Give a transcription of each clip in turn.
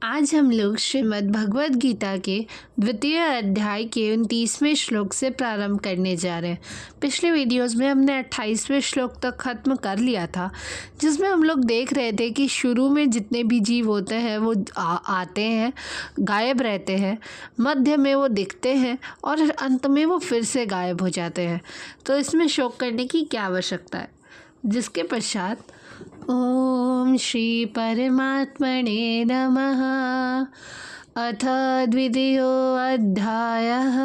आज हम लोग श्रीमद् भगवद गीता के द्वितीय अध्याय के 29वें श्लोक से प्रारंभ करने जा रहे हैं। पिछले वीडियोस में हमने 28वें श्लोक तक ख़त्म कर लिया था, जिसमें हम लोग देख रहे थे कि शुरू में जितने भी जीव होते हैं वो आते हैं, गायब रहते हैं, मध्य में वो दिखते हैं और अंत में वो फिर से गायब हो जाते हैं। तो इसमें शोक करने की क्या आवश्यकता है। जिसके पश्चात ओम श्री परमात्मने नमः। अथ द्वितीयोऽध्यायः।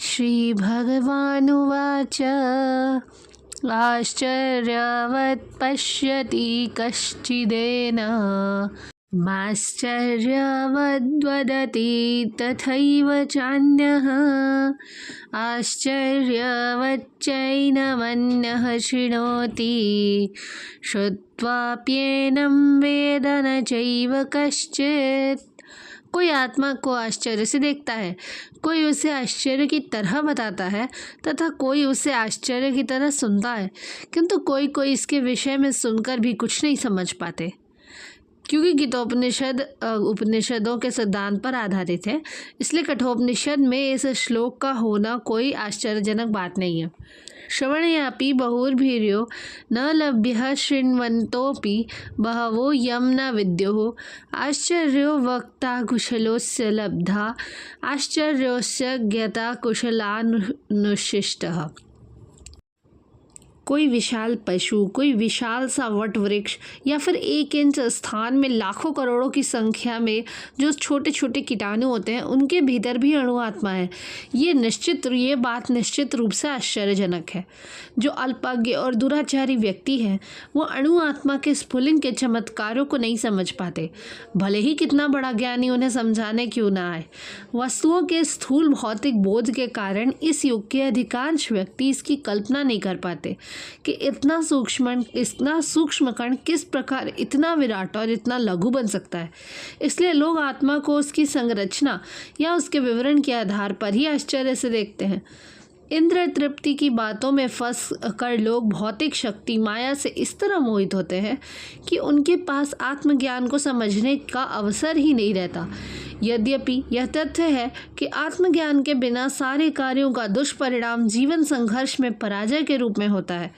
श्री भगवानुवाच आश्चर्यवत् पश्यति कश्चिदेन माश्चर्यवद्वदति तथैव चान्यः आश्चर्यवच्चैनमन्यः शृणोति श्रुत्वाप्येनं वेद न चैव कश्चित्। कोई आत्मा को आश्चर्य से देखता है, कोई उसे आश्चर्य की तरह बताता है तथा कोई उसे आश्चर्य की तरह सुनता है, किंतु कोई कोई इसके विषय में सुनकर भी कुछ नहीं समझ पाते। क्योंकि गीतोपनिषद उपनिषदों के सिद्धांत पर आधारित है, इसलिए कठोपनिषद में इस श्लोक का होना कोई आश्चर्यजनक बात नहीं है। श्रवणयापि बहुर्भिर्यो न लभ्यः शृण्वन्तोऽपि बहवो यं न विद्युः आश्चर्यो वक्ता कुशलोस्य लब्धा आश्चर्योस्य ज्ञाता कुशलानुशिष्टः। कोई विशाल पशु, कोई विशाल सा वट वृक्ष या फिर 1 इंच स्थान में लाखों करोड़ों की संख्या में जो छोटे छोटे कीटाणु होते हैं, उनके भीतर भी अणु आत्मा है। ये बात निश्चित रूप से आश्चर्यजनक है। जो अल्पज्ञ और दुराचारी व्यक्ति हैं, वो अणु आत्मा के स्फुलिंग के चमत्कारों को नहीं समझ पाते, भले ही कितना बड़ा ज्ञानी उन्हें समझाने क्यों ना आए। वस्तुओं के स्थूल भौतिक बोध के कारण इस युग के अधिकांश व्यक्ति इसकी कल्पना नहीं कर पाते कि इतना सूक्ष्म कण किस प्रकार इतना विराट और इतना लघु बन सकता है। इसलिए लोग आत्मा को उसकी संरचना या उसके विवरण के आधार पर ही आश्चर्य से देखते हैं। इंद्र तृप्ति की बातों में फंस कर लोग भौतिक शक्ति माया से इस तरह मोहित होते हैं कि उनके पास आत्मज्ञान को समझने का अवसर ही नहीं रहता। यद्यपि यह तथ्य है कि आत्मज्ञान के बिना सारे कार्यों का दुष्परिणाम जीवन संघर्ष में पराजय के रूप में होता है।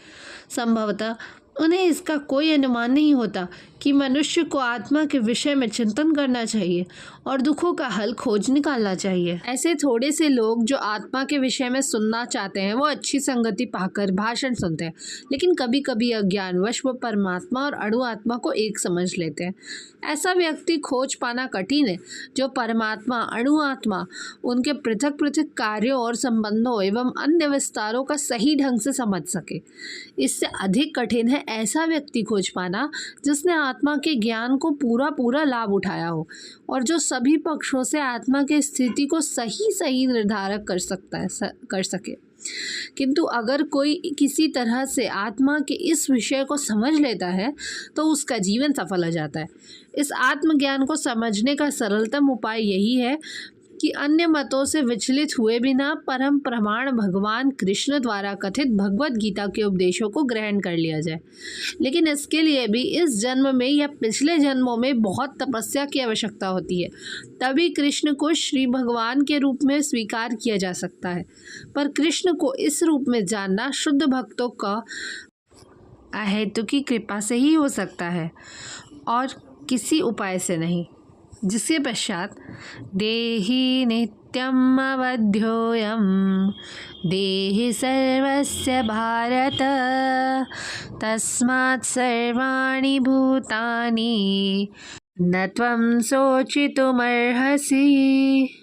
संभवतः उन्हें इसका कोई अनुमान नहीं होता कि मनुष्य को आत्मा के विषय में चिंतन करना चाहिए और दुखों का हल खोज निकालना चाहिए। ऐसे थोड़े से लोग जो आत्मा के विषय में सुनना चाहते हैं, वो अच्छी संगति पाकर भाषण सुनते हैं, लेकिन कभी कभी अज्ञानवश वो परमात्मा और अणु आत्मा को एक समझ लेते हैं। ऐसा व्यक्ति खोज पाना कठिन है जो परमात्मा, अणु आत्मा, उनके पृथक पृथक कार्यों और संबंधों एवं अन्य विस्तारों का सही ढंग से समझ सके। इससे अधिक कठिन है ऐसा व्यक्ति खोज पाना जिसने आत्मा के ज्ञान को पूरा लाभ उठाया हो और जो सभी पक्षों से आत्मा की स्थिति को सही निर्धारक कर सके। किंतु अगर कोई किसी तरह से आत्मा के इस विषय को समझ लेता है तो उसका जीवन सफल हो जाता है। इस आत्मज्ञान को समझने का सरलतम उपाय यही है कि अन्य मतों से विचलित हुए बिना परम प्रमाण भगवान कृष्ण द्वारा कथित भगवद गीता के उपदेशों को ग्रहण कर लिया जाए। लेकिन इसके लिए भी इस जन्म में या पिछले जन्मों में बहुत तपस्या की आवश्यकता होती है, तभी कृष्ण को श्री भगवान के रूप में स्वीकार किया जा सकता है। पर कृष्ण को इस रूप में जानना शुद्ध भक्तों का अहेतु की कृपा से ही हो सकता है और किसी उपाय से नहीं। जिसके पश्चात देहि नित्यम् अवध्योऽयं देहि सर्वस्य भारत तस्मात् सर्वाणि भूतानि न त्वं शोचितुमर्हसि।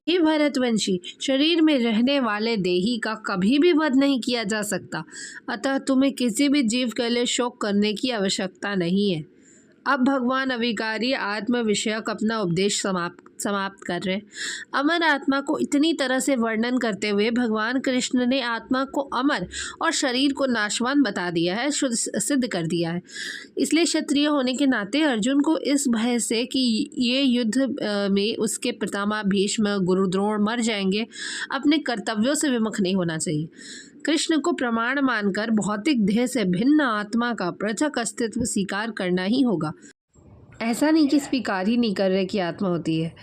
हे भरतवंशी, शरीर में रहने वाले देही का कभी भी वध नहीं किया जा सकता, अतः तुम्हें किसी भी जीव के लिए शोक करने की आवश्यकता नहीं है। अब भगवान अविकारी आत्म विषयक अपना उपदेश समाप्त कर रहे। अमर आत्मा को इतनी तरह से वर्णन करते हुए भगवान कृष्ण ने आत्मा को अमर और शरीर को नाशवान बता दिया है, सिद्ध कर दिया है। इसलिए क्षत्रिय होने के नाते अर्जुन को इस भय से कि ये युद्ध में उसके पितामह भीष्म, गुरु द्रोण मर जाएंगे, अपने कर्तव्यों से विमुख नहीं होना चाहिए। कृष्ण को प्रमाण मानकर भौतिक देह से भिन्न आत्मा का पृथक अस्तित्व स्वीकार करना ही होगा। ऐसा नहीं कि स्वीकार ही नहीं कर रहे कि आत्मा होती है।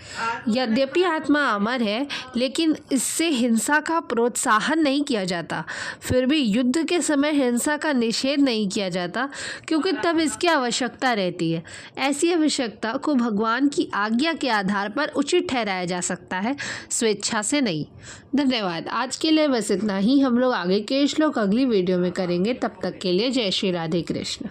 यद्यपि आत्मा अमर है, लेकिन इससे हिंसा का प्रोत्साहन नहीं किया जाता। फिर भी युद्ध के समय हिंसा का निषेध नहीं किया जाता, क्योंकि तब इसकी आवश्यकता रहती है। ऐसी आवश्यकता को भगवान की आज्ञा के आधार पर उचित ठहराया जा सकता है, स्वेच्छा से नहीं। धन्यवाद। आज के लिए बस इतना ही। हम लोग आगे के श्लोक अगली वीडियो में करेंगे। तब तक के लिए जय श्री राधे कृष्ण।